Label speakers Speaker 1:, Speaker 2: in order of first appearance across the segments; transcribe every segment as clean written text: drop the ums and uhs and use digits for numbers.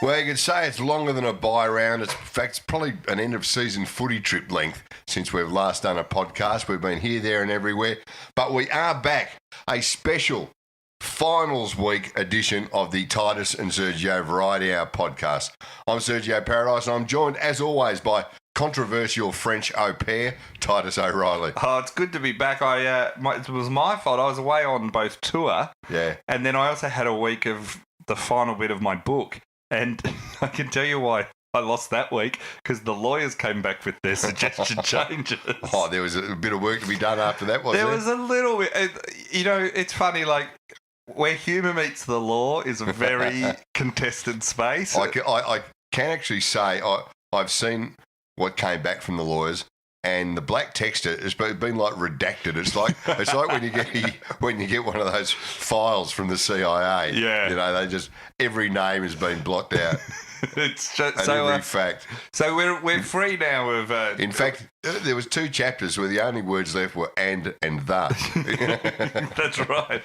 Speaker 1: Well, you could say it's longer than a bye round. In fact, it's probably an end-of-season footy trip length since we've last done a podcast. We've been here, there and everywhere. But we are back. A special finals week edition of the Titus and Sergio Variety Hour podcast. I'm Sergio Paradise, and I'm joined, as always, by controversial French au pair, Titus O'Reilly.
Speaker 2: Oh, it's good to be back. It was my fault. I was away on both tour.
Speaker 1: Yeah.
Speaker 2: And then I also had a week of the final bit of my book. And I can tell you why I lost that week, because the lawyers came back with their suggestion changes.
Speaker 1: Oh, there was a bit of work to be done after that, wasn't there?
Speaker 2: There was a little bit. It's funny, like, where humour meets the law is a very contested space.
Speaker 1: I can actually say I've seen what came back from the lawyers, and the black text has been like redacted. It's like when you get one of those files from the CIA.
Speaker 2: Yeah,
Speaker 1: you know, every name has been blocked out.
Speaker 2: It's just,
Speaker 1: and
Speaker 2: so
Speaker 1: every fact.
Speaker 2: So we're free now of.
Speaker 1: In fact, there was 2 chapters where the only words left were and the.
Speaker 2: That's right.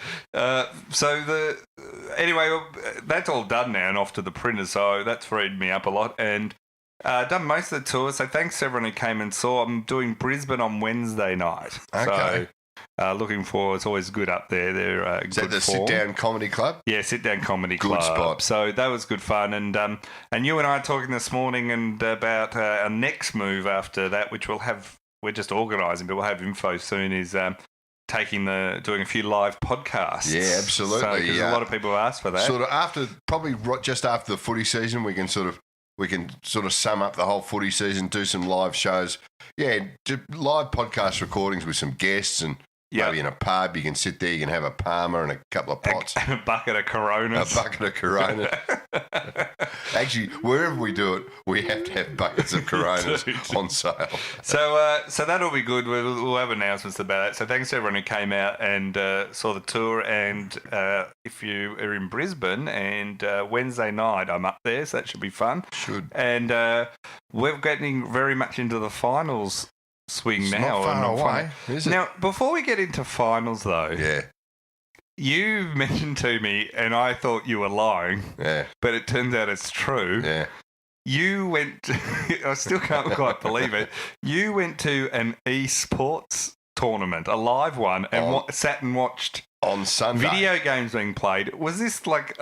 Speaker 2: Anyway, that's all done now and off to the printer. So that's freed me up a lot, and done most of the tour. So thanks to everyone who came and saw. I'm doing Brisbane on Wednesday night.
Speaker 1: Okay.
Speaker 2: So looking forward. It's always good up there. They're
Speaker 1: Is
Speaker 2: good
Speaker 1: that the
Speaker 2: form.
Speaker 1: Sit Down Comedy Club?
Speaker 2: Yeah, Sit Down Comedy Club.
Speaker 1: Good spot.
Speaker 2: So that was good fun. And you and I are talking this morning about our next move after that, which we're just organising, but we'll have info soon, is doing a few live podcasts.
Speaker 1: Yeah, absolutely.
Speaker 2: So, 'cause a lot of people have asked for that.
Speaker 1: Sort of just after the footy season, we can sort of sum up the whole footy season, do some live shows. Yeah, live podcast recordings with some guests, and maybe in a pub. You can sit there, you can have a Palmer and a couple of pots.
Speaker 2: And a bucket of Coronas.
Speaker 1: Actually, wherever we do it, we have to have buckets of Coronas on sale.
Speaker 2: So that'll be good. We'll have announcements about it. So thanks to everyone who came out and saw the tour. And if you are in Brisbane, and Wednesday night I'm up there, so that should be fun.
Speaker 1: Should.
Speaker 2: And we're getting very much into the finals swing
Speaker 1: it's
Speaker 2: now.
Speaker 1: Not far away, is it?
Speaker 2: Now, before we get into finals, though, you mentioned to me, and I thought you were lying, but it turns out it's true.
Speaker 1: Yeah.
Speaker 2: You went to, I still can't quite believe it, you went to an esports tournament, a live one, and sat and watched
Speaker 1: on Sunday
Speaker 2: video games being played. Was this like...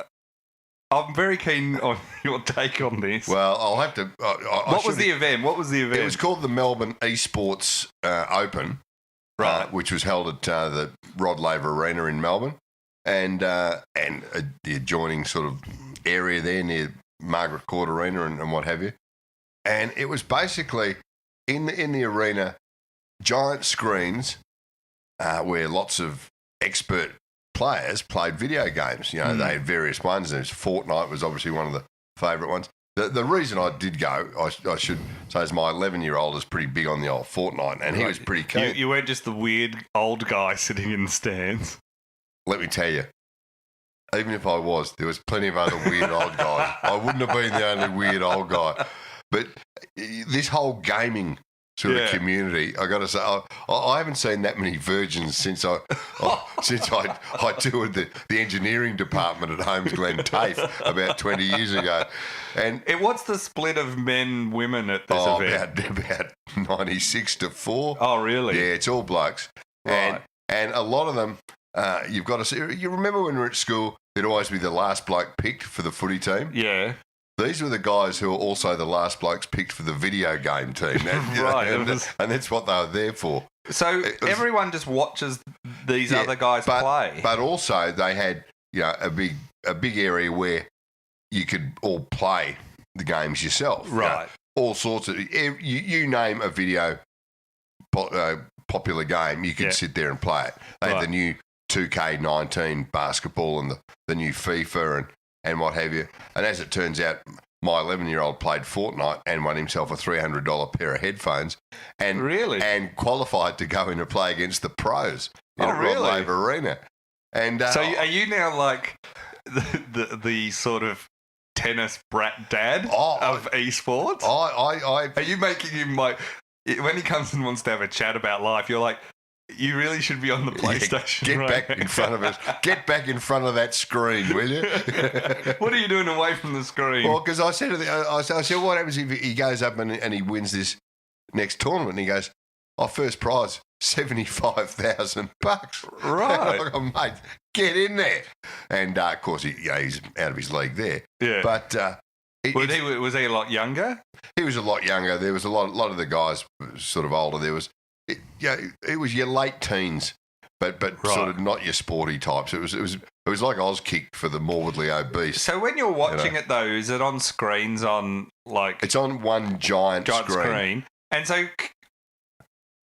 Speaker 2: I'm very keen on your take on this.
Speaker 1: Well, I'll have to...
Speaker 2: What was the event?
Speaker 1: It was called the Melbourne Esports Open,
Speaker 2: right?
Speaker 1: Which was held at the Rod Laver Arena in Melbourne, and the adjoining sort of area there near Margaret Court Arena and what have you. And it was basically in the arena, giant screens where lots of expert players played video games. You know, they had various ones. And Fortnite was obviously one of the favourite ones. The reason I did go, I should say, is my 11-year-old is pretty big on the old Fortnite, and he was pretty keen.
Speaker 2: You weren't just the weird old guy sitting in the stands.
Speaker 1: Let me tell you, even if I was, there was plenty of other weird old guys. I wouldn't have been the only weird old guy. But this whole gaming sort of community, I got to say, I haven't seen that many virgins since I toured the engineering department at Holmes Glen TAFE about 20 years ago. And
Speaker 2: what's the split of men, women at this event?
Speaker 1: About 96-4.
Speaker 2: Oh, really?
Speaker 1: Yeah, it's all blokes.
Speaker 2: Right.
Speaker 1: And a lot of them, you've got to see. You remember when we were at school, there'd always be the last bloke picked for the footy team?
Speaker 2: Yeah.
Speaker 1: These were the guys who were also the last blokes picked for the video game team.
Speaker 2: Right.
Speaker 1: And that's what they were there for.
Speaker 2: So everyone just watches these other guys play.
Speaker 1: But also they had, a big area where you could all play the games yourself.
Speaker 2: Right.
Speaker 1: All sorts of... You name a video popular game, you could sit there and play it. They had the new 2K19 basketball and the new FIFA and what have you. And as it turns out, my 11-year-old played Fortnite and won himself a $300 pair of headphones and qualified to go in and play against the pros in Rod Laver Arena. And
Speaker 2: so are you now like the sort of tennis brat dad of esports?
Speaker 1: Are
Speaker 2: you making him like, when he comes and wants to have a chat about life, you're like, You really should be on the PlayStation.
Speaker 1: Get back in front of us. Get back in front of that screen, will you?
Speaker 2: What are you doing away from the screen?
Speaker 1: Well, because I said, I said, what happens if he goes up and he wins this next tournament? And he goes, first prize, $75,000.
Speaker 2: Right.
Speaker 1: I go, mate, get in there. And of course, he's out of his league there.
Speaker 2: Yeah.
Speaker 1: But
Speaker 2: was he a lot younger?
Speaker 1: He was a lot younger. There was a lot of the guys sort of older. There was, it was your late teens, but right. Sort of not your sporty types. It was like Auskick for the morbidly obese.
Speaker 2: So when you're watching it though, is it on screens on like?
Speaker 1: It's on one giant screen.
Speaker 2: And so.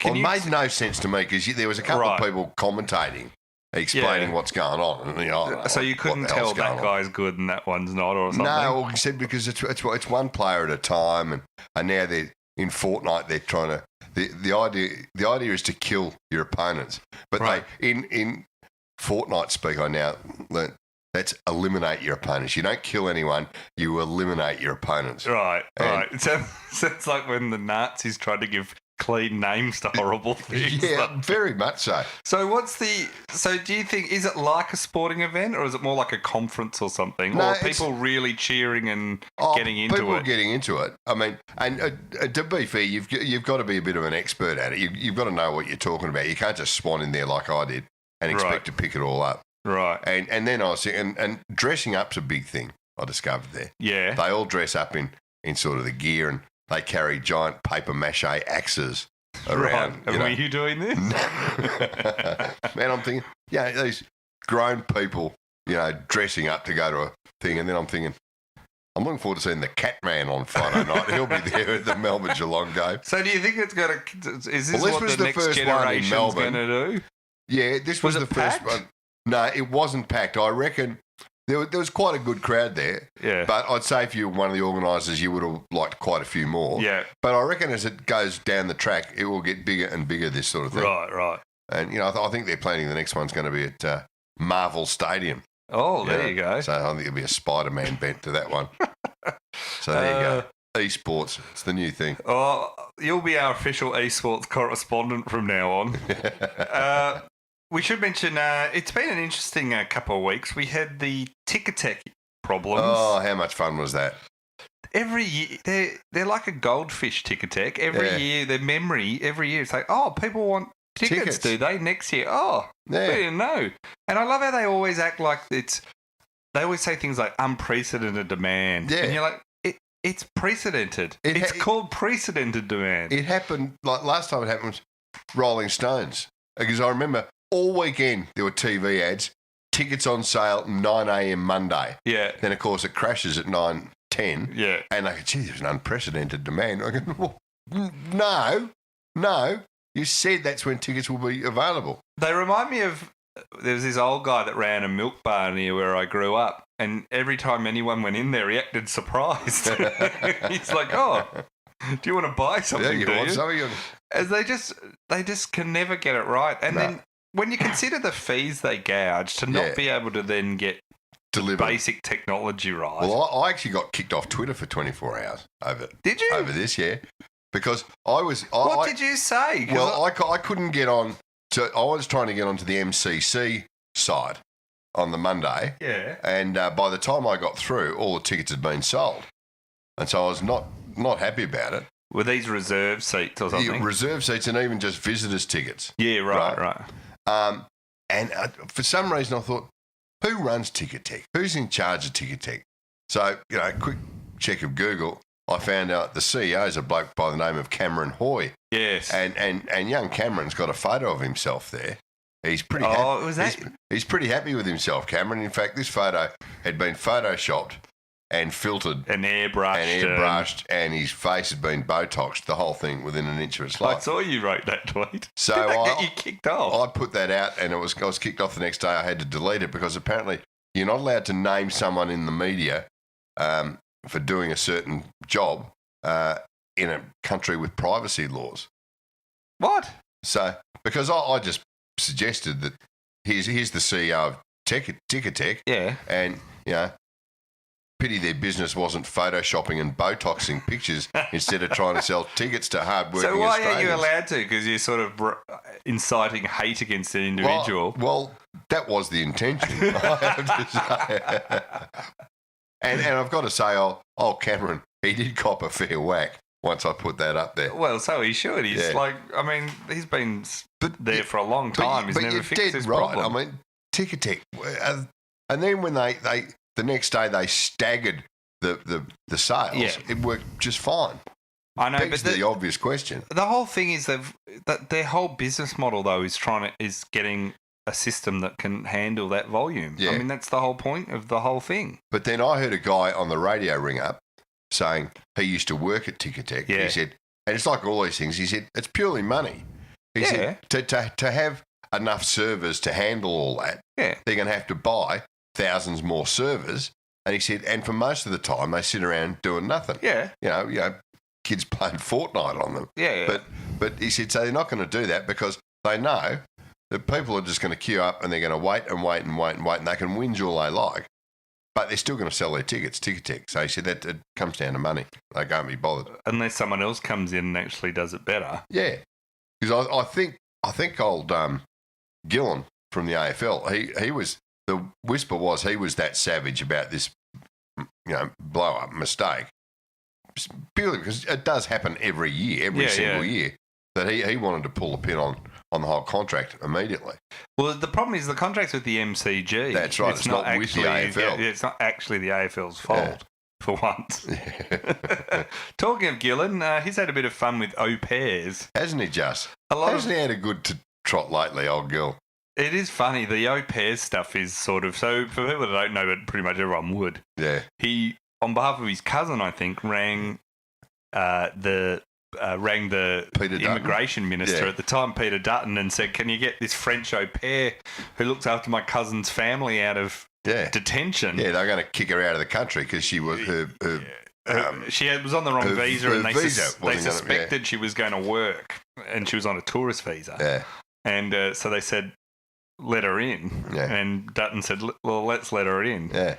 Speaker 1: It made no sense to me because there was a couple of people commentating, explaining what's going on. And,
Speaker 2: so you couldn't tell that guy's good and that one's not, or something.
Speaker 1: No, he said because it's one player at a time, and now they're in Fortnite. They're trying to the idea is to kill your opponents, but they in Fortnite speak. I now learnt that's eliminate your opponents. You don't kill anyone; you eliminate your opponents.
Speaker 2: Right. It sounds like when the Nazis tried to give clean names to horrible things.
Speaker 1: Yeah, very much so.
Speaker 2: So do you think, is it like a sporting event or is it more like a conference or something? No, or are people really cheering and getting into it?
Speaker 1: People are getting into it. I mean, and to be fair, you've got to be a bit of an expert at it. You've got to know what you're talking about. You can't just swan in there like I did and expect to pick it all up.
Speaker 2: Right.
Speaker 1: And then I was and dressing up's a big thing I discovered there.
Speaker 2: Yeah.
Speaker 1: They all dress up in sort of the gear and they carry giant paper mache axes around.
Speaker 2: Right. Were you doing this?
Speaker 1: Man, I'm thinking, these grown people, dressing up to go to a thing, and then I'm thinking, I'm looking forward to seeing the Catman on Friday night. He'll be there at the Melbourne Geelong game.
Speaker 2: So do you think it's going to... Is this what the next generation's going to do?
Speaker 1: Yeah, this was the first one. No, it wasn't packed. I reckon... There was quite a good crowd there.
Speaker 2: Yeah. But
Speaker 1: I'd say if you were one of the organisers, you would have liked quite a few more.
Speaker 2: Yeah.
Speaker 1: But I reckon as it goes down the track, it will get bigger and bigger, this sort of thing.
Speaker 2: Right.
Speaker 1: And, I think they're planning the next one's going to be at Marvel Stadium.
Speaker 2: Oh, there you go.
Speaker 1: So I think there'll be a Spider-Man bent to that one. So there you go. Esports, it's the new thing.
Speaker 2: Oh, you'll be our official esports correspondent from now on. We should mention, it's been an interesting couple of weeks. We had the Ticketek problems.
Speaker 1: Oh, how much fun was that?
Speaker 2: Every year, they're like a goldfish, Ticketek. Every year, their memory, every year, it's like, people want tickets, do they? Next year, we didn't know. And I love how they always act like they always say things like unprecedented demand. Yeah. And you're like, it's precedented. It's called precedented demand.
Speaker 1: It happened, like last time it happened was Rolling Stones. Because I remember... all weekend there were TV ads, tickets on sale 9 a.m. Monday.
Speaker 2: Yeah.
Speaker 1: Then, of course, it crashes at 9:10.
Speaker 2: Yeah.
Speaker 1: And I go, gee, there's an unprecedented demand. I go, well, no. You said that's when tickets will be available.
Speaker 2: They remind me of, there was this old guy that ran a milk bar near where I grew up. And every time anyone went in there, he acted surprised. He's like, do you want to buy something?
Speaker 1: Yeah, you want something?
Speaker 2: As they just can never get it right. And then... when you consider the fees they gouge to not be able to then get basic technology right.
Speaker 1: Well, I actually got kicked off Twitter for 24 hours over.
Speaker 2: Did you?
Speaker 1: Over this, because I was.
Speaker 2: What did you say?
Speaker 1: Well, I couldn't get on to. I was trying to get onto the MCC side on the Monday.
Speaker 2: Yeah.
Speaker 1: And by the time I got through, all the tickets had been sold, and so I was not not happy about it.
Speaker 2: Were these reserve seats or something?
Speaker 1: Yeah, reserve seats and even just visitors' tickets.
Speaker 2: Yeah, right.
Speaker 1: And for some reason I thought, who runs Ticketek? Who's in charge of Ticketek? So, quick check of Google, I found out the CEO is a bloke by the name of Cameron Hoy.
Speaker 2: Yes.
Speaker 1: And young Cameron's got a photo of himself there. He's pretty happy. He's pretty happy with himself, Cameron. In fact, this photo had been photoshopped and filtered
Speaker 2: and airbrushed,
Speaker 1: and his face had been Botoxed, the whole thing within an inch of its life.
Speaker 2: I saw you wrote that tweet.
Speaker 1: So
Speaker 2: did that get you kicked off?
Speaker 1: I put that out, and I was kicked off the next day. I had to delete it because apparently you're not allowed to name someone in the media for doing a certain job in a country with privacy laws.
Speaker 2: What?
Speaker 1: So because I just suggested that here's the CEO of Ticketek,
Speaker 2: yeah,
Speaker 1: and pity their business wasn't photoshopping and Botoxing pictures instead of trying to sell tickets to hard-working
Speaker 2: So why
Speaker 1: Australians.
Speaker 2: are you allowed to? Because you're sort of inciting hate against an individual.
Speaker 1: Well, that was the intention, I have to say. And I've got to say, Cameron, he did cop a fair whack once I put that up there.
Speaker 2: Well, so he should. He's he's been there for a long time. He's never fixed this problem.
Speaker 1: I mean, Ticketek. And then when they the next day they staggered the sales, it worked just fine.
Speaker 2: I know,
Speaker 1: Begs
Speaker 2: but
Speaker 1: the obvious question.
Speaker 2: The whole thing is that their whole business model though is getting a system that can handle that volume.
Speaker 1: Yeah.
Speaker 2: I mean, that's the whole point of the whole thing.
Speaker 1: But then I heard a guy on the radio ring up saying he used to work at Ticketek.
Speaker 2: Yeah.
Speaker 1: He said, and it's like all these things. He said it's purely money. He said to have enough servers to handle all that, they're going to have to buy thousands more servers. And he said, and for most of the time they sit around doing nothing.
Speaker 2: Yeah.
Speaker 1: You know, kids playing Fortnite on them.
Speaker 2: Yeah.
Speaker 1: But he said, so they're not going to do that because they know that people are just going to queue up and they're going to wait and wait and wait and wait, and they can whinge all they like, but they're still going to sell their tickets, Ticketek. So he said that it comes down to money. They can't be bothered.
Speaker 2: Unless someone else comes in and actually does it better.
Speaker 1: Yeah. Because I think old Gillen from the AFL, he was, the whisper was he was that savage about this, blow-up mistake. Purely because it does happen every year, every single year, that he wanted to pull the pin on the whole contract immediately.
Speaker 2: Well, the problem is the contract's with the MCG.
Speaker 1: That's right. It's not with the AFL.
Speaker 2: It's not actually the AFL's fault for once. Talking of Gillen, he's had a bit of fun with au pairs.
Speaker 1: Hasn't he just? Hasn't he had a good trot lately, old Gil?
Speaker 2: It is funny. The au pairs stuff is sort of... So for people that don't know, but pretty much everyone would.
Speaker 1: Yeah.
Speaker 2: He, on behalf of his cousin, I think, rang the immigration minister at the time, Peter Dutton, and said, can you get this French au pair who looks after my cousin's family out of detention?
Speaker 1: Yeah, they're going to kick her out of the country because she was
Speaker 2: she was on the wrong visa, and they
Speaker 1: visa
Speaker 2: suspected she was going to work, and she was on a tourist visa.
Speaker 1: Yeah.
Speaker 2: And so they said, let her in.
Speaker 1: Yeah.
Speaker 2: And Dutton said, well, let's let her in.
Speaker 1: Yeah.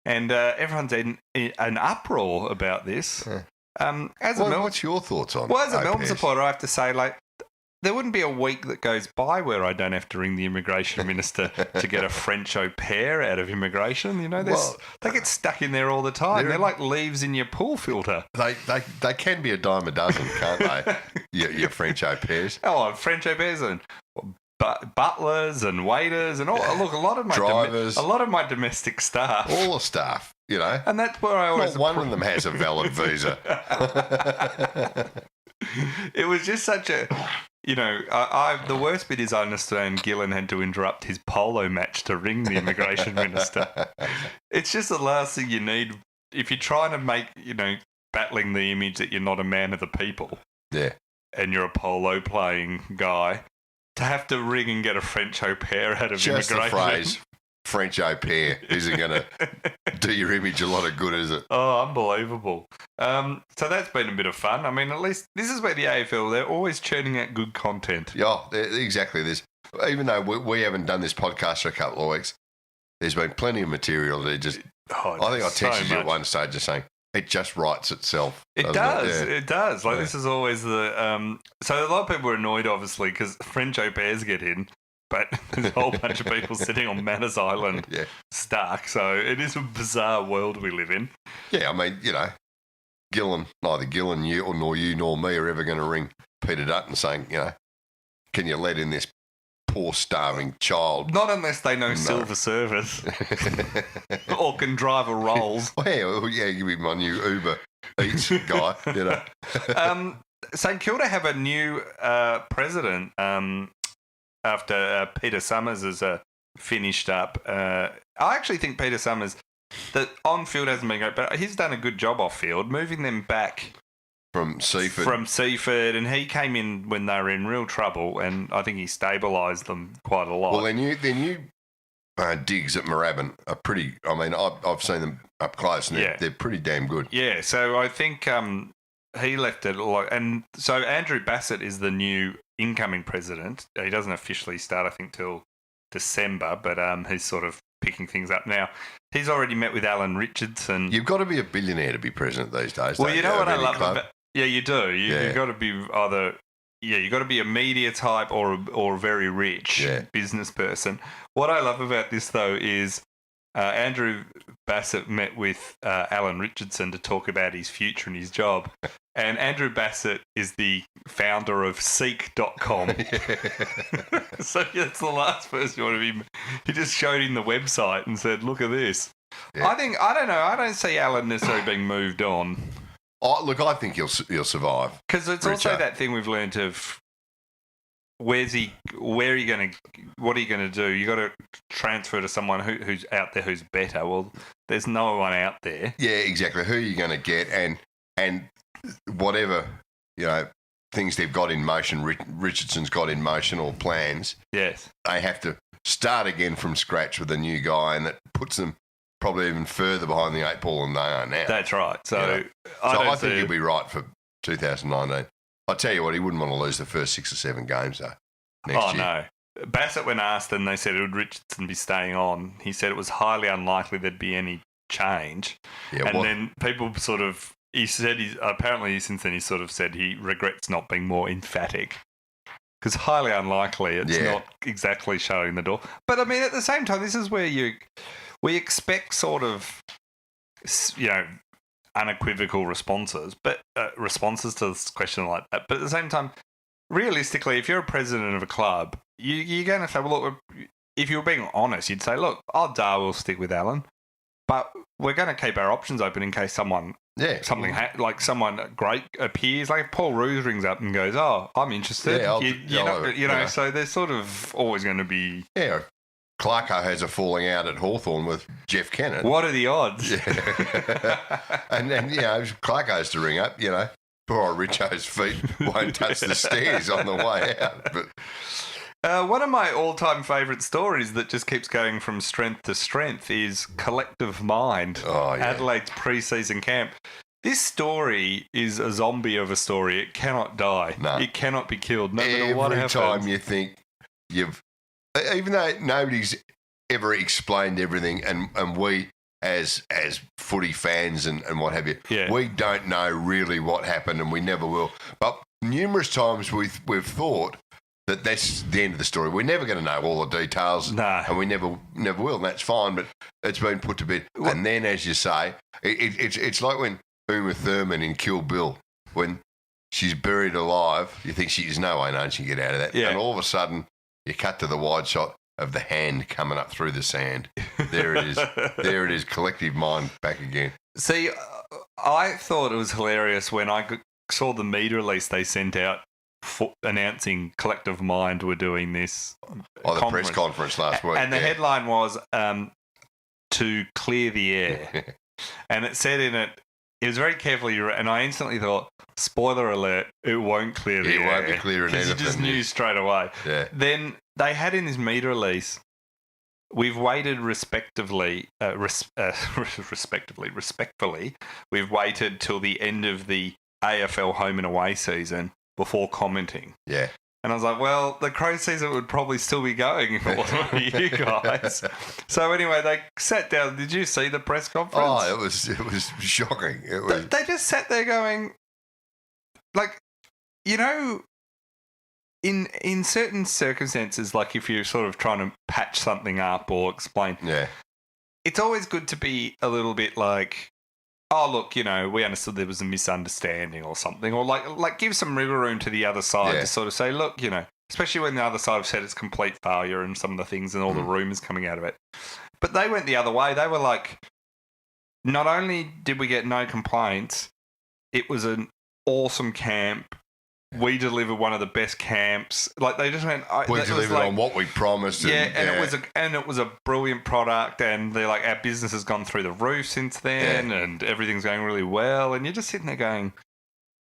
Speaker 2: And everyone's in an uproar about this.
Speaker 1: Yeah.
Speaker 2: What's
Speaker 1: your thoughts on?
Speaker 2: Well, as a Melbourne supporter, I have to say, there wouldn't be a week that goes by where I don't have to ring the immigration minister to get a French au pair out of immigration. You know, they get stuck in there all the time. They're like leaves in your pool filter.
Speaker 1: They can be a dime a dozen, can't they? your French au pairs.
Speaker 2: Oh, French au pairs and butlers and waiters and all. Look, a lot of my
Speaker 1: drivers,
Speaker 2: a lot of my domestic staff,
Speaker 1: all the staff. You know,
Speaker 2: and that's where I always.
Speaker 1: Not one of them has a valid visa.
Speaker 2: It was just such a, the worst bit is I understand Gillen had to interrupt his polo match to ring the immigration minister. It's just the last thing you need if you're trying to make, battling the image that you're not a man of the people.
Speaker 1: Yeah.
Speaker 2: And you're a polo playing guy, to have to ring and get a French au pair out of
Speaker 1: just
Speaker 2: immigration.
Speaker 1: The phrase, French au pair, isn't going to do your image a lot of good, is it?
Speaker 2: Oh, unbelievable. So that's been a bit of fun. I mean, at least this is where the AFL, they're always churning out good content.
Speaker 1: Yeah, exactly. Even though we haven't done this podcast for a couple of weeks, there's been plenty of material. I think I texted you at one stage just saying, it just writes itself.
Speaker 2: It does. It does. This is always the... so a lot of people are annoyed, obviously, because French au pairs get in. But there's a whole bunch of people sitting on Manners Island stuck. So it is a bizarre world we live in.
Speaker 1: Yeah, I mean, neither Gillen, nor you nor me are ever going to ring Peter Dutton saying, can you let in this poor starving child?
Speaker 2: Not unless they know silver service or can drive a Rolls.
Speaker 1: Yeah, give me my new Uber Eats guy,
Speaker 2: St Kilda have a new president. After Peter Summers has finished up. I actually think Peter Summers, that on-field hasn't been great, but he's done a good job off-field, moving them back
Speaker 1: from Seaford.
Speaker 2: And he came in when they were in real trouble, and I think he stabilised them quite a lot.
Speaker 1: Well, their new digs at Moorabbin are pretty... I mean, I've seen them up close, and they're pretty damn good.
Speaker 2: Yeah, so I think he left it a lot. And so Andrew Bassett is the new incoming president. He doesn't officially start, I think, till December, but he's sort of picking things up now. He's already met with Alan Richardson.
Speaker 1: You've got to be a billionaire to be president these days.
Speaker 2: Well, you know what I love
Speaker 1: club?
Speaker 2: about... Yeah, you do. You've got to be either... Yeah, you've got to be a media type or a very rich business person. What I love about this, though, is Andrew Bassett met with Alan Richardson to talk about his future and his job. And Andrew Bassett is the founder of Seek.com. So that's the last person you want to be. He just showed him the website and said, look at this. Yeah. I don't know. I don't see Alan necessarily being moved on.
Speaker 1: Look, I think he'll survive.
Speaker 2: Because it's also that thing we've learned of what are you going to do? You got to transfer to someone who's out there who's better. Well, there's no one out there.
Speaker 1: Yeah, exactly. Who are you going to get? And whatever, things they've got in motion, Richardson's got in motion or plans.
Speaker 2: Yes.
Speaker 1: They have to start again from scratch with a new guy, and that puts them probably even further behind the eight ball than they are now.
Speaker 2: That's right. So
Speaker 1: I think he'll be right for 2019. I'll tell you what, he wouldn't want to lose the first 6 or 7 games, though, next year.
Speaker 2: No. Bassett, when asked, and they said, would Richardson be staying on, he said it was highly unlikely there'd be any change. Yeah, and then people sort of... He said apparently since then he sort of said he regrets not being more emphatic. Because highly unlikely, it's not exactly showing the door. But, I mean, at the same time, this is where we expect sort of, unequivocal responses, but responses to this question like that. But at the same time, realistically, if you're a president of a club, you're going to say, well, look, if you were being honest, you'd say, look, odds are we'll stick with Alan, but we're going to keep our options open in case someone great appears. Like if Paul Roos rings up and goes, "Oh, I'm interested," so there's sort of always going to be.
Speaker 1: Yeah, Clarko has a falling out at Hawthorn with Jeff Kennett.
Speaker 2: What are the odds?
Speaker 1: Yeah. and Clarko's to ring up. Poor old Richo's feet won't touch the stairs on the way out. But
Speaker 2: one of my all-time favourite stories that just keeps going from strength to strength is Collective Mind, Adelaide's pre-season camp. This story is a zombie of a story. It cannot die. No. It cannot be killed, no matter what happens.
Speaker 1: Every time you think even though nobody's ever explained everything, and we as footy fans and what have you, we don't know really what happened, and we never will. But numerous times we've thought that that's the end of the story. We're never going to know all the details, and we never will, and that's fine, but it's been put to bed. And then, as you say, it's like when Uma Thurman in Kill Bill, when she's buried alive, you think she's no way she can get out of that. Yeah. And all of a sudden, you cut to the wide shot of the hand coming up through the sand. There it is. There it is, Collective Mind back again.
Speaker 2: See, I thought it was hilarious when I saw the media release they sent out announcing Collective Mind were doing this
Speaker 1: the press conference last week.
Speaker 2: And the headline was to clear the air. And it said in it was very carefully, and I instantly thought, spoiler alert, it won't clear the air.
Speaker 1: It won't be clearing anything.
Speaker 2: You just knew straight away. Yeah. Then they had in this media release, we've waited respectfully, we've waited till the end of the AFL home and away season before commenting.
Speaker 1: Yeah.
Speaker 2: And I was like, well, the Crow season would probably still be going if it wasn't for you guys. So anyway, they sat down. Did you see the press conference?
Speaker 1: Oh, it was shocking.
Speaker 2: They just sat there going, like, in certain circumstances, like if you're sort of trying to patch something up or explain, it's always good to be a little bit like, oh, look, we understood there was a misunderstanding or something, or like give some wiggle room to the other side to sort of say, look, especially when the other side have said it's complete failure and some of the things and all the rumours coming out of it. But they went the other way. They were like, not only did we get no complaints, it was an awesome camp. We delivered one of the best camps. Like they just went.
Speaker 1: We delivered on what we promised.
Speaker 2: It was a brilliant product. And they're like, our business has gone through the roof since then, and everything's going really well. And you're just sitting there going,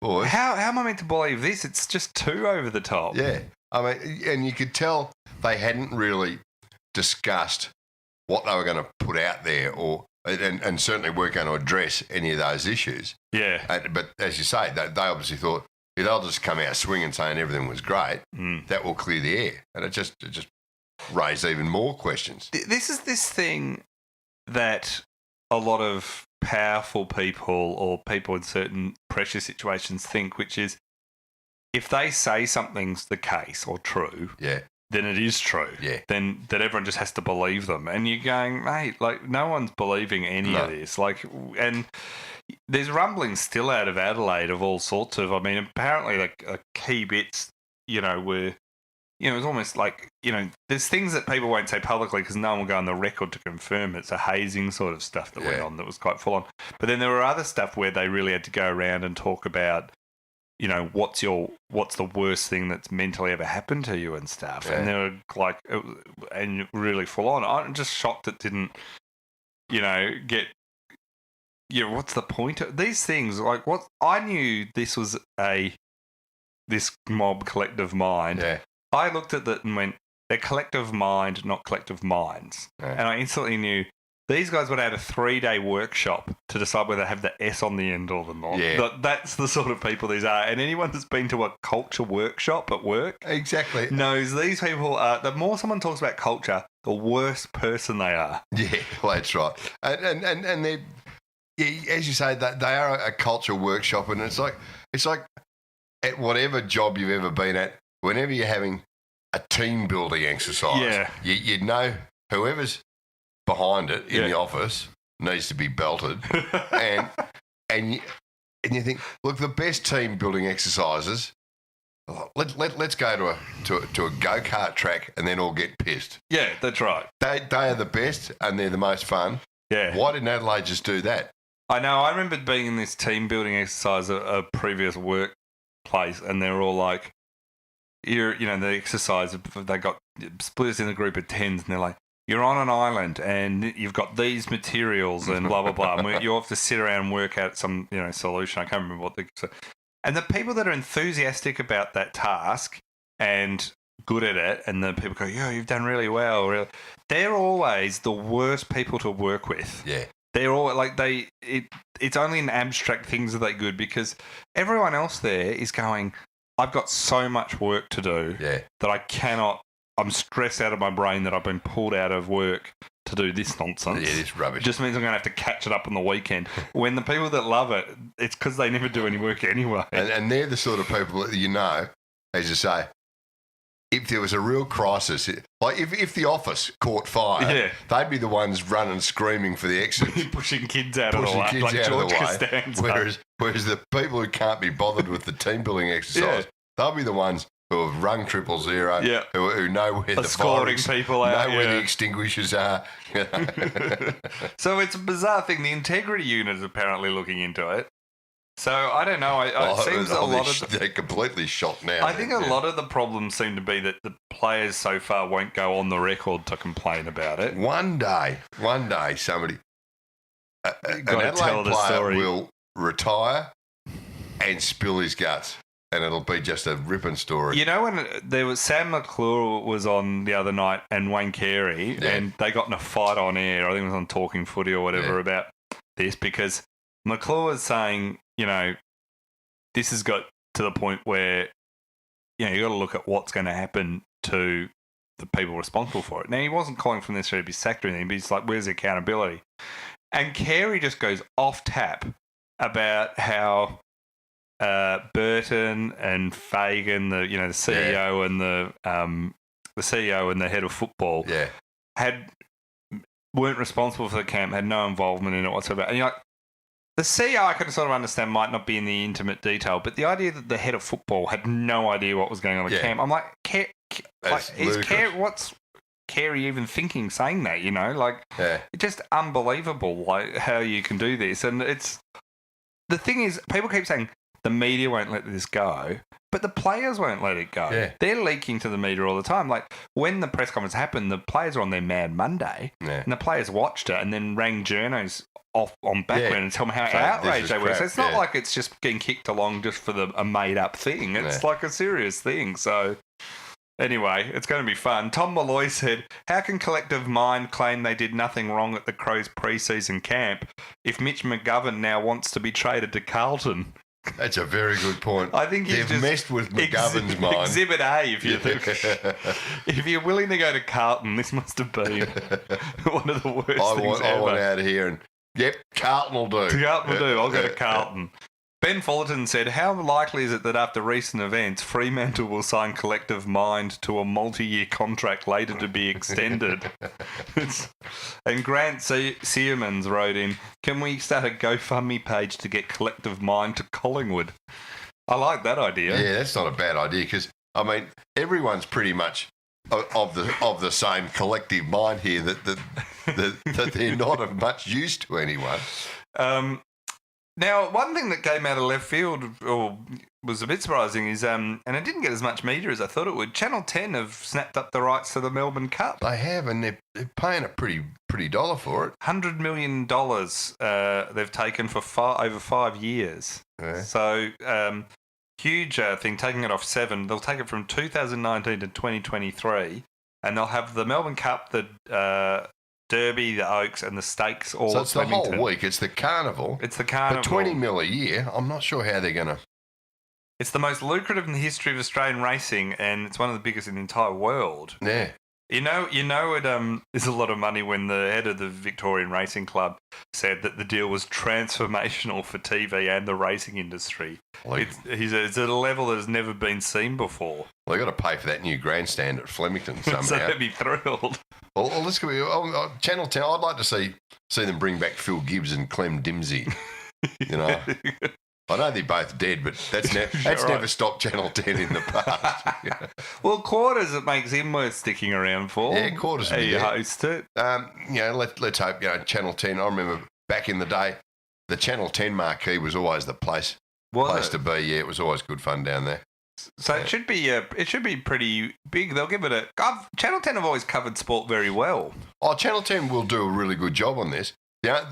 Speaker 2: boys, how am I meant to believe this? It's just too over the top.
Speaker 1: Yeah, I mean, and you could tell they hadn't really discussed what they were going to put out there, and certainly weren't going to address any of those issues.
Speaker 2: Yeah,
Speaker 1: but as you say, they obviously thought, they'll just come out swinging saying everything was great. That will clear the air, and it just raise even more questions.
Speaker 2: This is this thing that a lot of powerful people or people in certain pressure situations think, which is if they say something's the case or true, then it is true.
Speaker 1: Yeah.
Speaker 2: Then that everyone just has to believe them. And you're going, mate, like no one's believing any of this. Like, and there's rumblings still out of Adelaide of all sorts of. I mean, apparently, like key bits, were. It's almost like, there's things that people won't say publicly because no one will go on the record to confirm it's a hazing sort of stuff that went on that was quite full on. But then there were other stuff where they really had to go around and talk about, what's the worst thing that's mentally ever happened to you and stuff. Yeah. And they were like, and really full on. I'm just shocked it didn't, get, what's the point of these things? Like, what I knew this was this mob collective mind.
Speaker 1: Yeah.
Speaker 2: I looked at that and went, they're collective mind, not collective minds. Yeah. And I instantly knew these guys would have had a 3-day workshop to decide whether to have the S on the end or not.
Speaker 1: Yeah.
Speaker 2: That's the sort of people these are. And anyone that's been to a culture workshop at work knows these people are, the more someone talks about culture, the worse person they are.
Speaker 1: Yeah, well, that's right. And they're, as you say, they are a culture workshop, and it's like at whatever job you've ever been at, whenever you're having a team building exercise, you know whoever's behind it in the office needs to be belted, and you think, look, the best team building exercises. Let's go to a go-kart track and then all get pissed.
Speaker 2: Yeah, that's right.
Speaker 1: They are the best and they're the most fun.
Speaker 2: Yeah.
Speaker 1: Why didn't Adelaide just do that?
Speaker 2: I know. I remember being in this team building exercise at a previous workplace, and they're all like, the exercise, they got split us in a group of 10s, and they're like, you're on an island and you've got these materials and blah, blah, blah. And you have to sit around and work out some, solution. I can't remember what and the people that are enthusiastic about that task and good at it, and the people go, you've done really well. They're always the worst people to work with.
Speaker 1: Yeah.
Speaker 2: They're all like it's only in abstract things that they're good, because everyone else there is going, I've got so much work to do that I'm stressed out of my brain that I've been pulled out of work to do this nonsense.
Speaker 1: Yeah, this rubbish.
Speaker 2: It just means I'm going to have to catch it up on the weekend. When the people that love it, it's because they never do any work anyway.
Speaker 1: And they're the sort of people that, as you say, if there was a real crisis, like if the office caught fire, they'd be the ones running screaming for the exit.
Speaker 2: Pushing kids out of the way. Like George Costanza.
Speaker 1: Whereas the people who can't be bothered with the team building exercise, they'll be the ones who have rung 000, who know where
Speaker 2: escorting people out,
Speaker 1: where the extinguishers are.
Speaker 2: So it's a bizarre thing. The integrity unit is apparently looking into it. So I don't know. It seems a lot of
Speaker 1: they're completely shot now.
Speaker 2: I think a lot of the problems seem to be that the players so far won't go on the record to complain about it.
Speaker 1: One day, somebody, an Adelaide player will retire and spill his guts. And it'll be just a ripping story.
Speaker 2: When there was Sam McClure was on the other night and Wayne Carey, and they got in a fight on air. I think it was on Talking Footy or whatever about this, because McClure was saying, this has got to the point where, you got to look at what's going to happen to the people responsible for it. Now, he wasn't calling for necessarily to be sacked or anything, but he's like, where's the accountability? And Carey just goes off tap about how Burton and Fagan, the CEO and the CEO and the head of football, weren't responsible for the camp, had no involvement in it whatsoever. And you're like, the CEO I can sort of understand might not be in the intimate detail, but the idea that the head of football had no idea what was going on in the camp, I'm like, what's Carey even thinking saying that? It's just unbelievable, like how you can do this. And the thing is, people keep saying the media won't let this go, but the players won't let it go. Yeah. They're leaking to the media all the time. Like when the press conference happened, the players were on their Mad Monday, and the players watched it and then rang journos off on background and tell them how outraged they were. So it's not like it's just getting kicked along just for a made-up thing. It's like a serious thing. So anyway, it's going to be fun. Tom Malloy said, how can Collective Mind claim they did nothing wrong at the Crows pre-season camp if Mitch McGovern now wants to be traded to Carlton?
Speaker 1: That's a very good point.
Speaker 2: I think
Speaker 1: they've
Speaker 2: just
Speaker 1: messed with McGovern's mind.
Speaker 2: Exhibit A, if you're willing to go to Carlton, this must have been one of the worst things ever.
Speaker 1: I want out of here and, yep, Carlton will do.
Speaker 2: Carlton will do. I'll go to Carlton. Ben Fullerton said, how likely is it that after recent events, Fremantle will sign Collective Mind to a multi-year contract later to be extended? And Grant Searmans wrote in, can we start a GoFundMe page to get Collective Mind to Collingwood? I like that idea.
Speaker 1: Yeah, that's not a bad idea because, I mean, everyone's pretty much of the same collective mind here that they're not of much use to anyone.
Speaker 2: Now, one thing that came out of left field, or was a bit surprising, is, and it didn't get as much media as I thought it would, Channel 10 have snapped up the rights to the Melbourne Cup.
Speaker 1: They have, and they're paying a pretty dollar for it.
Speaker 2: $100 million they've taken for over 5 years.
Speaker 1: Yeah.
Speaker 2: So, huge thing, taking it off 7. They'll take it from 2019 to 2023, and they'll have the Melbourne Cup, the Derby, the Oaks, and the Stakes all.
Speaker 1: So it's the whole week. It's the carnival.
Speaker 2: It's the carnival.
Speaker 1: For $20 million a year, I'm not sure how they're going to.
Speaker 2: It's the most lucrative in the history of Australian racing, and it's one of the biggest in the entire world.
Speaker 1: Yeah.
Speaker 2: You know, it is a lot of money when the head of the Victorian Racing Club said that the deal was transformational for TV and the racing industry. It's at a level that has never been seen before.
Speaker 1: Well, they've got to pay for that new grandstand at Flemington somehow.
Speaker 2: So they'd be thrilled.
Speaker 1: Well, this could be Channel 10. I'd like to see them bring back Phil Gibbs and Clem Dimsey. You know, I know they're both dead, but that's never stopped Channel 10 in the past.
Speaker 2: Well, Quarters, it makes him worth sticking around for.
Speaker 1: Yeah, Quarters.
Speaker 2: You host it.
Speaker 1: Let's hope. Channel 10. I remember back in the day, the Channel 10 marquee was always the place to be. Yeah, it was always good fun down there.
Speaker 2: So it should be pretty big. They'll give it a. Channel 10 have always covered sport very well.
Speaker 1: Oh, Channel 10 will do a really good job on this.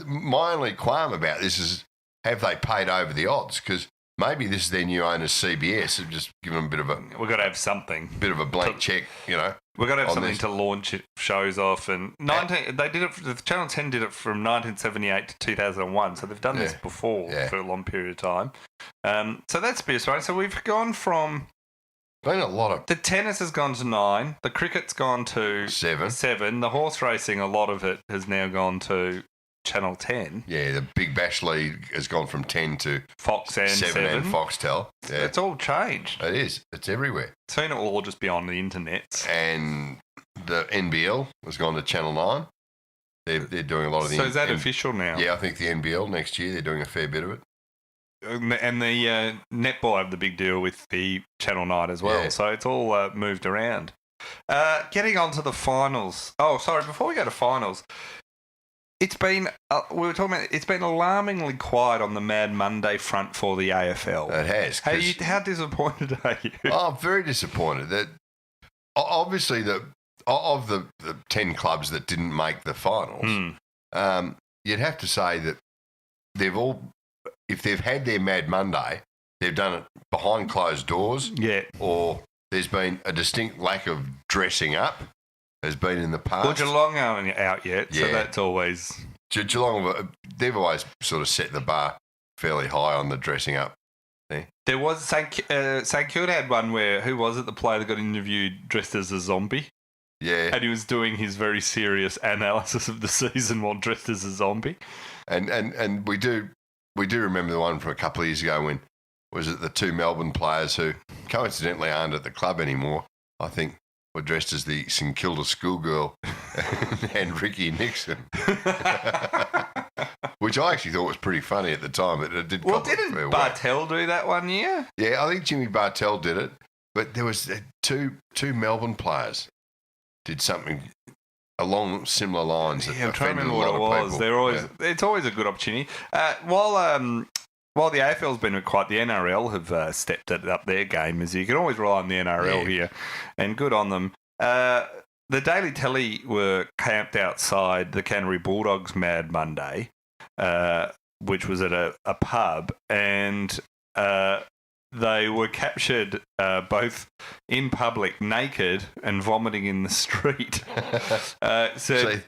Speaker 1: My only qualm about this is, have they paid over the odds? Because maybe this is their new owners, CBS, have just given them a bit of a.
Speaker 2: We've got to have something.
Speaker 1: Bit of a blank check,
Speaker 2: We've got to have something to launch shows off. And they did it. Channel 10 did it from 1978 to 2001. So they've done this before for a long period of time. So that's a bit strange. So we've gone from.
Speaker 1: Been a lot of.
Speaker 2: The tennis has gone to 9. The cricket's gone to 7. The horse racing, a lot of it has now gone to Channel 10.
Speaker 1: Yeah, the Big Bash League has gone from 10 to
Speaker 2: Fox and 7
Speaker 1: and Foxtel. Yeah.
Speaker 2: It's all changed.
Speaker 1: It is. It's everywhere.
Speaker 2: Soon it will all just be on the internet.
Speaker 1: And the NBL has gone to Channel 9. They're doing a lot of the.
Speaker 2: So is that official now?
Speaker 1: Yeah, I think the NBL next year they're doing a fair bit of it.
Speaker 2: And the netball have the big deal with the Channel 9 as well. Yeah. So it's all moved around. Getting on to the finals. Oh, sorry. Before we go to finals, it's been it's been alarmingly quiet on the Mad Monday front for the AFL.
Speaker 1: It has.
Speaker 2: How disappointed are you?
Speaker 1: Oh, I'm very disappointed. That obviously of the 10 clubs that didn't make the finals, you'd have to say that they've all. If they've had their Mad Monday, they've done it behind closed doors.
Speaker 2: Yeah.
Speaker 1: Or there's been a distinct lack of dressing up, has been in the past.
Speaker 2: Well, Geelong aren't out yet, so that's always.
Speaker 1: Geelong, they've always sort of set the bar fairly high on the dressing up thing.
Speaker 2: There was St Kilda had one where, who was it, the player that got interviewed dressed as a zombie?
Speaker 1: Yeah.
Speaker 2: And he was doing his very serious analysis of the season while dressed as a zombie.
Speaker 1: And we do remember the one from a couple of years ago when, was it the 2 Melbourne players who coincidentally aren't at the club anymore, I think, were dressed as the St Kilda schoolgirl and Ricky Nixon. Which I actually thought was pretty funny at the time. It did.
Speaker 2: Well, didn't Bartel do that one year?
Speaker 1: Yeah, I think Jimmy Bartel did it. But there was two Melbourne players did something along similar lines.
Speaker 2: Yeah, I'm trying to remember what it was. They're always it's always a good opportunity. While the AFL's been quiet, the NRL have stepped up their game. As you can always rely on the NRL here, and good on them. The Daily Telly were camped outside the Canterbury Bulldogs Mad Monday, which was at a pub, and they were captured both in public naked and vomiting in the street.
Speaker 1: So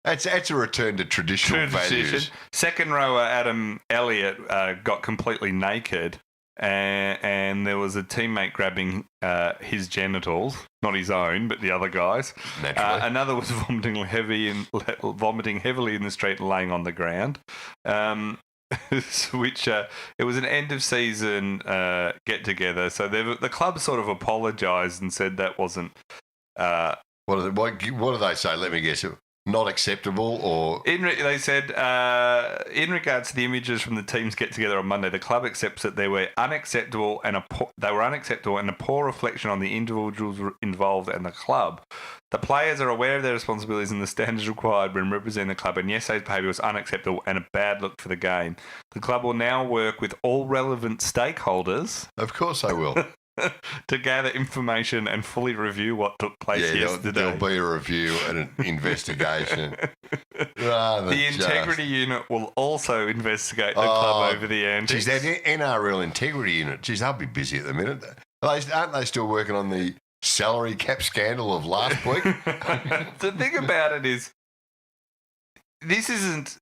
Speaker 1: That's a return to traditional values.
Speaker 2: Second rower Adam Elliott got completely naked, and there was a teammate grabbing his genitals, not his own, but the other guy's.
Speaker 1: Naturally.
Speaker 2: Another was vomiting heavily in the street and laying on the ground. Which it was an end of season get together, so the club sort of apologised and said that wasn't.
Speaker 1: What do they say? Let me guess. Not acceptable, or
Speaker 2: they said in regards to the images from the teams get together on Monday, the club accepts that they were unacceptable and a poor reflection on the individuals involved and the club. The players are aware of their responsibilities and the standards required when representing the club, and yesterday's behaviour was unacceptable and a bad look for the game. The club will now work with all relevant stakeholders.
Speaker 1: Of course they will.
Speaker 2: To gather information and fully review what took place yesterday.
Speaker 1: There'll be a review and an investigation.
Speaker 2: The integrity unit will also investigate the club over the antics.
Speaker 1: Geez, that NRL integrity unit, geez, they'll be busy at the minute. Aren't they still working on the salary cap scandal of last week?
Speaker 2: The thing about it is, this isn't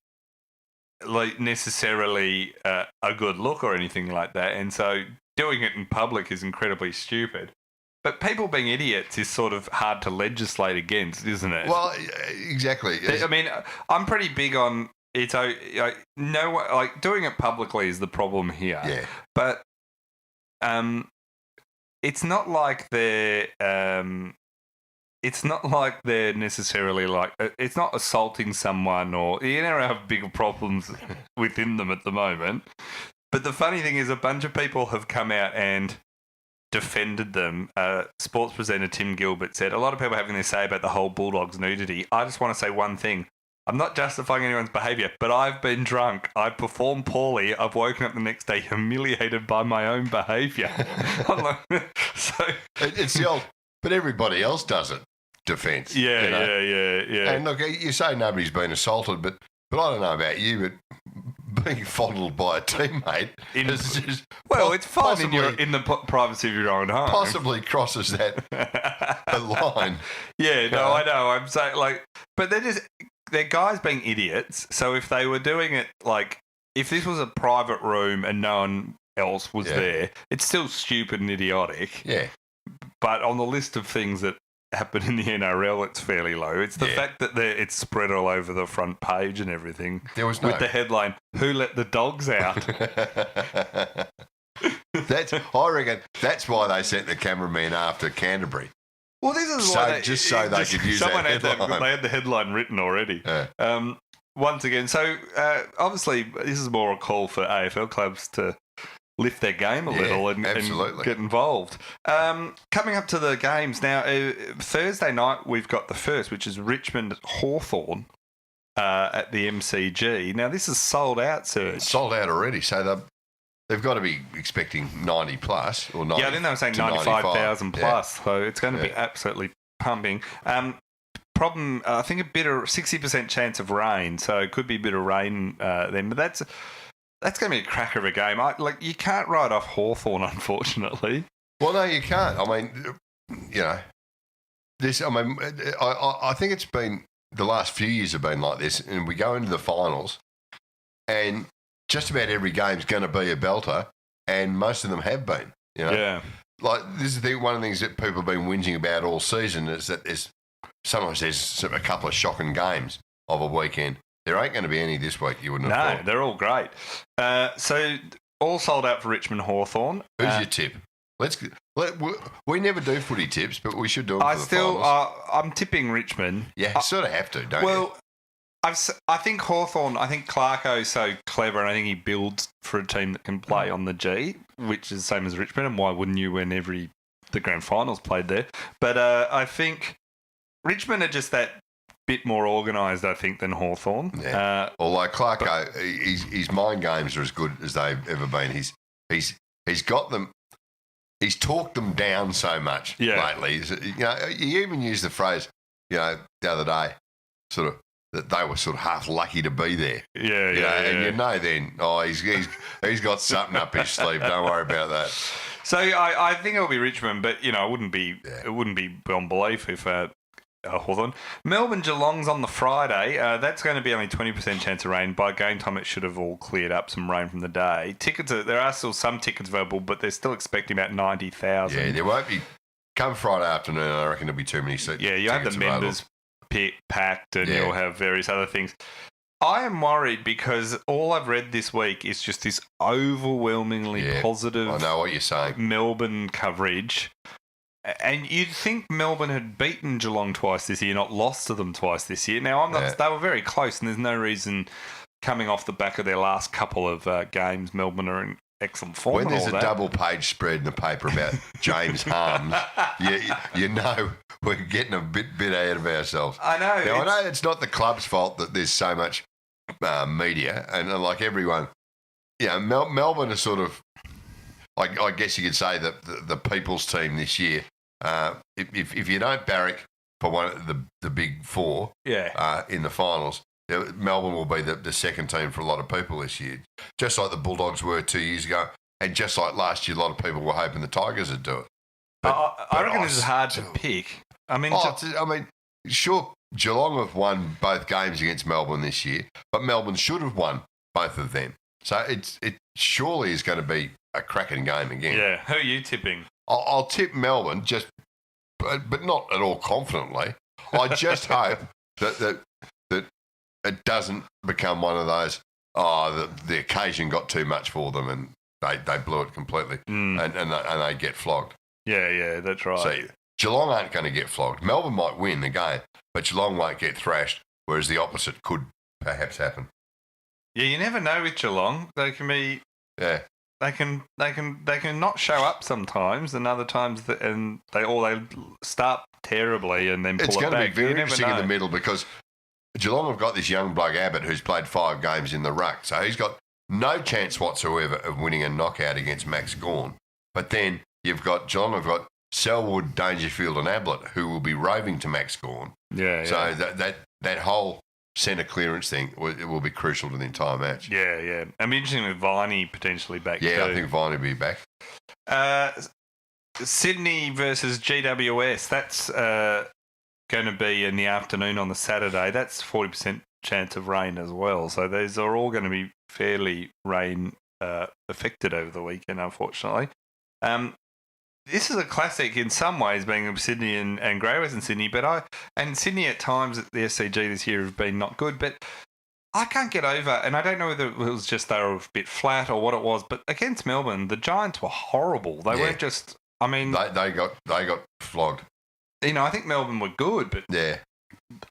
Speaker 2: like necessarily a good look or anything like that, and so doing it in public is incredibly stupid. But people being idiots is sort of hard to legislate against, isn't it?
Speaker 1: Well, exactly.
Speaker 2: I mean, I'm pretty big on it. Doing it publicly is the problem here.
Speaker 1: Yeah.
Speaker 2: But it's not like they're necessarily like, it's not assaulting someone, or you never have bigger problems within them at the moment. But the funny thing is, a bunch of people have come out and defended them. Sports presenter Tim Gilbert said, a lot of people having their say about the whole Bulldogs nudity. I just want to say one thing. I'm not justifying anyone's behaviour, but I've been drunk. I've performed poorly. I've woken up the next day humiliated by my own behaviour.
Speaker 1: It's the old, but everybody else does it. Defence.
Speaker 2: Yeah.
Speaker 1: And look, you say nobody's been assaulted, but I don't know about you, but being fondled by a teammate is just
Speaker 2: it's fine in the privacy of your own home.
Speaker 1: Possibly crosses that line.
Speaker 2: Yeah, no, I know. I'm saying, but they're guys being idiots. So if they were doing it, if this was a private room and no one else was there, it's still stupid and idiotic.
Speaker 1: Yeah.
Speaker 2: But on the list of things that happen in the NRL, it's fairly low. It's the fact that it's spread all over the front page and everything.
Speaker 1: There was
Speaker 2: with the headline, "Who let the dogs out?"
Speaker 1: I reckon that's why they sent the cameraman after Canterbury.
Speaker 2: Well, this is
Speaker 1: why
Speaker 2: they
Speaker 1: could use that headline.
Speaker 2: They had the headline written already.
Speaker 1: Yeah.
Speaker 2: Once again, so obviously this is more a call for AFL clubs to lift their game a little and get involved. Coming up to the games now, Thursday night we've got the first, which is Richmond Hawthorn at the MCG. Now this is sold out, Serge.
Speaker 1: It's sold out already, so they've got to be expecting 90 plus or 90.
Speaker 2: Yeah, I think they were saying 95,000 plus, so it's going to be absolutely pumping. Problem, I think 60% chance of rain, so it could be a bit of rain then, but that's going to be a cracker of a game. You can't write off Hawthorn, unfortunately.
Speaker 1: Well, no, you can't. I mean, this. I mean, I think it's been the last few years have been like this, and we go into the finals, and just about every game's going to be a belter, and most of them have been.
Speaker 2: Yeah.
Speaker 1: This is one of the things that people have been whinging about all season is that sometimes there's a couple of shocking games of a weekend. There ain't going to be any this week, you wouldn't have thought.
Speaker 2: No, they're all great. So all sold out for Richmond Hawthorn.
Speaker 1: Who's your tip? We never do footy tips, but we should do them for the finals.
Speaker 2: I'm tipping Richmond.
Speaker 1: Yeah, you sort of have to, don't you?
Speaker 2: Well, I think Hawthorn, I think Clarko's so clever, and I think he builds for a team that can play on the G, which is the same as Richmond, and why wouldn't you when the grand finals played there? But I think Richmond are just that bit more organised, I think, than Hawthorn.
Speaker 1: Yeah. Although Clarko, his mind games are as good as they've ever been. He's got them. He's talked them down so much lately. You even used the phrase, the other day, sort of that they were sort of half lucky to be there. And then, he's got something up his sleeve. Don't worry about that.
Speaker 2: So I think it'll be Richmond, but it wouldn't be beyond belief if Hawthorn. Melbourne Geelong's on the Friday. That's going to be only 20% chance of rain. By game time, it should have all cleared up, some rain from the day. There are still some tickets available, but they're still expecting about 90,000.
Speaker 1: Yeah, there won't be. Come Friday afternoon, I reckon there'll be too many seats.
Speaker 2: Yeah, you have the members packed, and you'll have various other things. I am worried because all I've read this week is just this overwhelmingly positive. I
Speaker 1: know what you're saying.
Speaker 2: Melbourne coverage. And you'd think Melbourne had beaten Geelong twice this year, not lost to them twice this year. Now, I'm not. They were very close, and there's no reason coming off the back of their last couple of games, Melbourne are in excellent form.
Speaker 1: When there's a double-page spread in the paper about James Harms, you know we're getting a bit ahead of ourselves.
Speaker 2: I know.
Speaker 1: Now, I know it's not the club's fault that there's so much media, and like everyone, Melbourne are sort of, I guess you could say that the people's team this year. If you don't barrack for one of the big four in the finals, Melbourne will be the second team for a lot of people this year, just like the Bulldogs were 2 years ago, and just like last year, a lot of people were hoping the Tigers would do it.
Speaker 2: I reckon this is hard to pick. I mean,
Speaker 1: sure, Geelong have won both games against Melbourne this year, but Melbourne should have won both of them. So it surely is going to be a cracking game again.
Speaker 2: Yeah, who are you tipping?
Speaker 1: I'll tip Melbourne, but not at all confidently. I just hope that it doesn't become one of those, the occasion got too much for them and they blew it completely and they get flogged.
Speaker 2: Yeah, that's right.
Speaker 1: So Geelong aren't going to get flogged. Melbourne might win the game, but Geelong won't get thrashed, whereas the opposite could perhaps happen.
Speaker 2: Yeah, you never know with Geelong. They can be...
Speaker 1: Yeah.
Speaker 2: They can not show up sometimes, and other times they start terribly and then pull it back.
Speaker 1: It's going to be very interesting in the middle because Geelong have got this young bloke Abbott who's played 5 games in the ruck, so he's got no chance whatsoever of winning a knockout against Max Gawn. But then Geelong have got Selwood, Dangerfield, and Ablett who will be roving to Max Gawn.
Speaker 2: Yeah.
Speaker 1: So that whole centre clearance thing, it will be crucial to the entire match.
Speaker 2: Yeah. I'm interested with Viney potentially back too.
Speaker 1: I think Viney will be back.
Speaker 2: Sydney versus GWS, that's going to be in the afternoon on the Saturday. That's 40% chance of rain as well. So these are all going to be fairly rain affected over the weekend, unfortunately. This is a classic in some ways, being Sydney and Grey Western Sydney, and Sydney at times at the SCG this year have been not good, but I can't get over, and I don't know whether it was just they were a bit flat or what it was, but against Melbourne, the Giants were horrible. They weren't just, I mean...
Speaker 1: They got flogged.
Speaker 2: I think Melbourne were good, but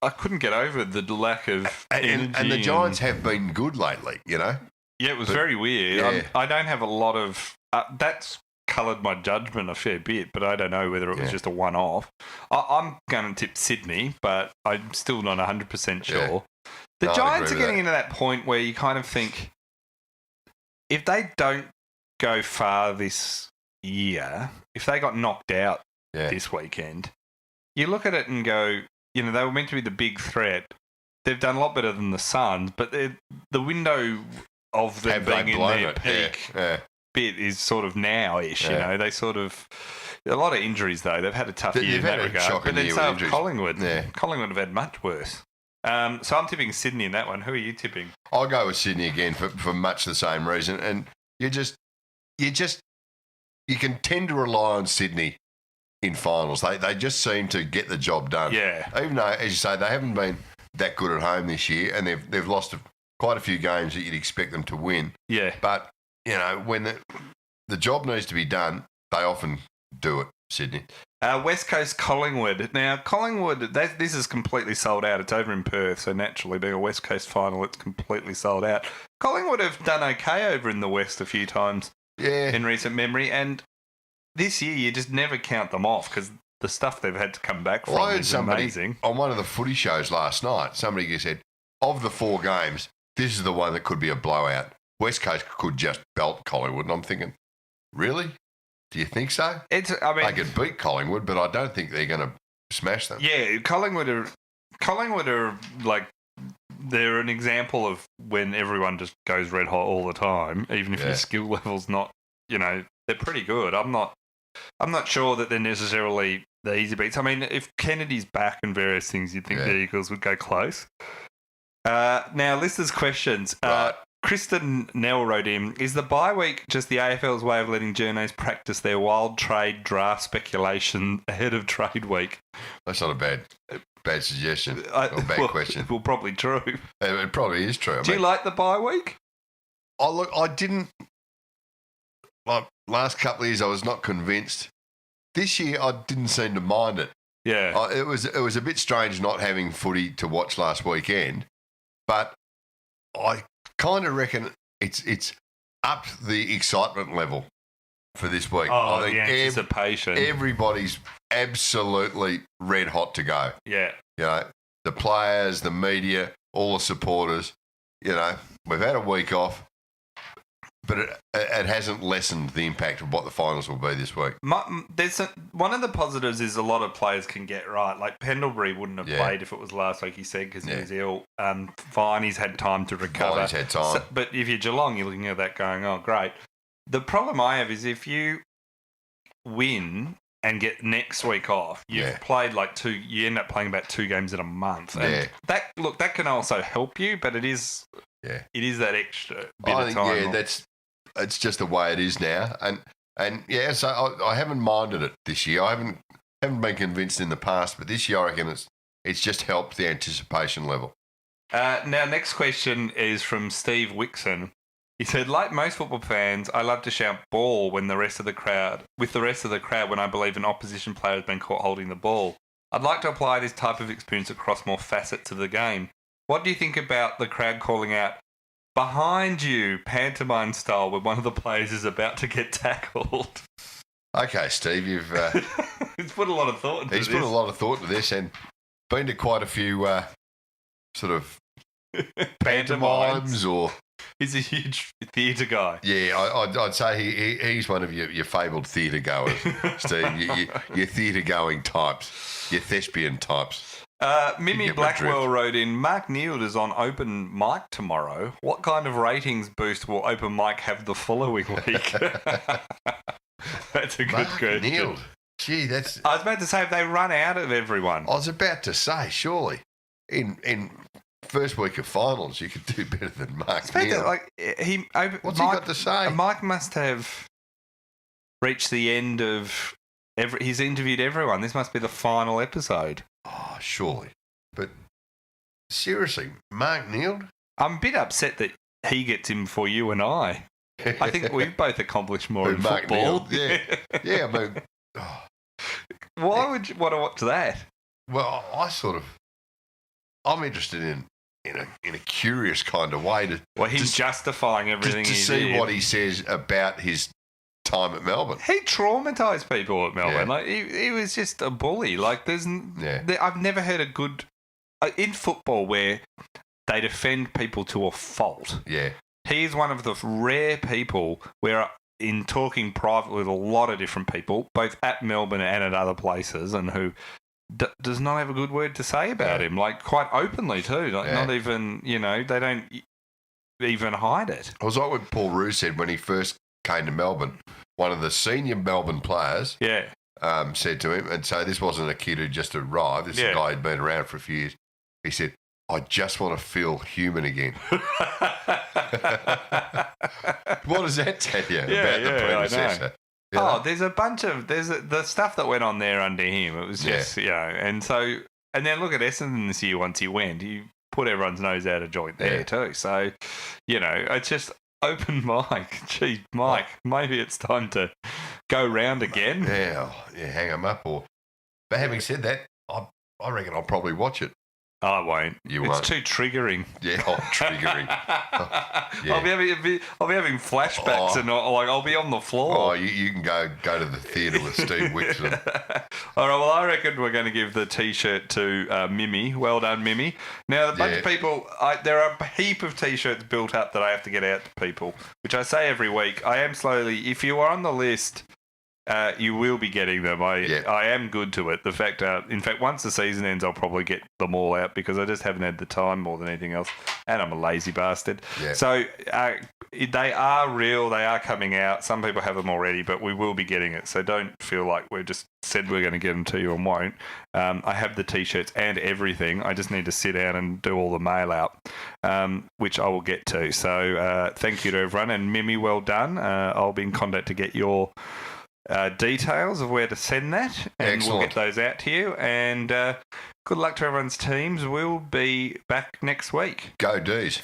Speaker 2: I couldn't get over the lack of energy.
Speaker 1: And the Giants have been good lately,
Speaker 2: Yeah, it was very weird.
Speaker 1: Yeah.
Speaker 2: I don't have a lot of... that's coloured my judgment a fair bit, but I don't know whether it was just a one-off. I'm going to tip Sydney, but I'm still not 100% sure.
Speaker 1: Yeah.
Speaker 2: The Giants are getting into that point where you kind of think, if they don't go far this year, if they got knocked out this weekend, you look at it and go, they were meant to be the big threat. They've done a lot better than the Suns, but the window of them being in their peak bit is sort of now-ish, They sort of... A lot of injuries, though. They've had a tough year in that regard. But then so have Collingwood. Yeah. Collingwood have had much worse. So I'm tipping Sydney in that one. Who are you tipping?
Speaker 1: I'll go with Sydney again for much the same reason. And you can tend to rely on Sydney in finals. They just seem to get the job done.
Speaker 2: Yeah.
Speaker 1: Even though, as you say, they haven't been that good at home this year, and they've lost quite a few games that you'd expect them to win.
Speaker 2: Yeah.
Speaker 1: But when the job needs to be done, they often do it. Sydney.
Speaker 2: West Coast Collingwood. Now, Collingwood, this is completely sold out. It's over in Perth, so naturally, being a West Coast final, it's completely sold out. Collingwood have done okay over in the West a few times in recent memory, and this year you just never count them off because the stuff they've had to come back from is amazing.
Speaker 1: On one of the footy shows last night, somebody said, of the 4 games, this is the one that could be a blowout. West Coast could just belt Collingwood, and I'm thinking, really? Do you think so? They could beat Collingwood, but I don't think they're going to smash them.
Speaker 2: Yeah, Collingwood are like, they're an example of when everyone just goes red hot all the time, even if your skill level's not, they're pretty good. I'm not sure that they're necessarily the easy beats. I mean, if Kennedy's back and various things, you'd think the Eagles would go close. Now, listeners' questions.
Speaker 1: Right.
Speaker 2: Kristen Nell wrote in, is the bye week just the AFL's way of letting journos practice their wild trade draft speculation ahead of trade week?
Speaker 1: That's not a bad suggestion or bad question.
Speaker 2: Well, probably true.
Speaker 1: It probably is true.
Speaker 2: Do you like the bye week?
Speaker 1: I didn't. Like last couple of years, I was not convinced. This year, I didn't seem to mind it.
Speaker 2: Yeah.
Speaker 1: It was a bit strange not having footy to watch last weekend, but I kind of reckon it's up the excitement level for this week.
Speaker 2: Oh,
Speaker 1: I think
Speaker 2: the anticipation.
Speaker 1: Everybody's absolutely red hot to go.
Speaker 2: Yeah.
Speaker 1: You know, the players, the media, all the supporters. You know, we've had a week off, but it hasn't lessened the impact of what the finals will be this week.
Speaker 2: One of the positives is a lot of players can get right. Like Pendlebury wouldn't have played if it was last week, he said, because he was ill. Viney's had time to recover.
Speaker 1: Viney's had time.
Speaker 2: But if you're Geelong, you're looking at that going, oh, great. The problem I have is if you win and get next week off, you've played you end up playing about 2 games in a month. And that can also help you, but it is that extra bit of time.
Speaker 1: It's just the way it is now, and so I haven't minded it this year. I haven't been convinced in the past, but this year I reckon it's just helped the anticipation level.
Speaker 2: Now, next question is from Steve Wixon. He said, like most football fans, I love to shout ball with the rest of the crowd when I believe an opposition player has been caught holding the ball. I'd like to apply this type of experience across more facets of the game. What do you think about the crowd calling out, behind you, pantomime style, when one of the players is about to get tackled?
Speaker 1: Okay, Steve, you've
Speaker 2: he's put a lot of thought into this.
Speaker 1: He's put a lot of thought into this and been to quite a few sort of pantomimes or...
Speaker 2: He's a huge theatre guy.
Speaker 1: Yeah, I'd say he's one of your fabled theatre goers, Steve. Your theatre-going types, your thespian types.
Speaker 2: Mimi Blackwell wrote in, Mark Neild is on open mic tomorrow. What kind of ratings boost will open mic have the following week? That's a good question.
Speaker 1: Neild. Gee, that's...
Speaker 2: I was about to say, if they run out of everyone.
Speaker 1: I was about to say, surely, in first week of finals, you could do better than Mark Neild. What's he got to say?
Speaker 2: Mike must have reached the end of... He's interviewed everyone. This must be the final episode.
Speaker 1: Oh, surely. But seriously, Mark Neild?
Speaker 2: I'm a bit upset that he gets in before you and I. I think we've both accomplished more in football.
Speaker 1: Neild, yeah. I mean,
Speaker 2: why would you want to watch that?
Speaker 1: Well, I'm interested in a curious kind of way to...
Speaker 2: Well, he's justifying everything
Speaker 1: to see what he says about his time at Melbourne.
Speaker 2: He traumatised people at Melbourne. Like he was just a bully. Like I've never heard a good in football where they defend people to a fault.
Speaker 1: Yeah,
Speaker 2: he is one of the rare people where, in talking privately with a lot of different people, both at Melbourne and at other places, and who does not have a good word to say about him. Like quite openly too. Like not even they don't even hide it.
Speaker 1: It was like what Paul Roux said when he first came to Melbourne. One of the senior Melbourne players said to him, and so this wasn't a kid who just arrived, this guy had been around for a few years. He said, I just want to feel human again. What does that tell you about the predecessor?
Speaker 2: You know? There's a bunch of the stuff that went on there under him. It was just and then look at Essendon this year. Once he went, he put everyone's nose out of joint there too. So it's just open mic. Gee, Mike, maybe it's time to go round again.
Speaker 1: Yeah, hang them up. But having said that, I reckon I'll probably watch it.
Speaker 2: I won't.
Speaker 1: You won't.
Speaker 2: It's too triggering.
Speaker 1: Yeah, triggering.
Speaker 2: I'll be having flashbacks and I'll be on the floor.
Speaker 1: Oh, you can go to the theatre with Steve Wixon.
Speaker 2: All right, well, I reckon we're going to give the T-shirt to Mimi. Well done, Mimi. Now, a bunch of people, there are a heap of T-shirts built up that I have to get out to people, which I say every week. I am slowly, if you are on the list You will be getting them. I am good to it. The fact, in fact, once the season ends, I'll probably get them all out because I just haven't had the time more than anything else, and I'm a lazy bastard.
Speaker 1: Yeah.
Speaker 2: So they are real. They are coming out. Some people have them already, but we will be getting it. So don't feel like we've just said we're going to get them to you and won't. I have the T-shirts and everything. I just need to sit down and do all the mail out, which I will get to. So thank you to everyone, and Mimi, well done. I'll be in contact to get your details of where to send that, and
Speaker 1: Excellent.
Speaker 2: we'll get those out to you. And good luck to everyone's teams. We'll be back next week.
Speaker 1: Go D's.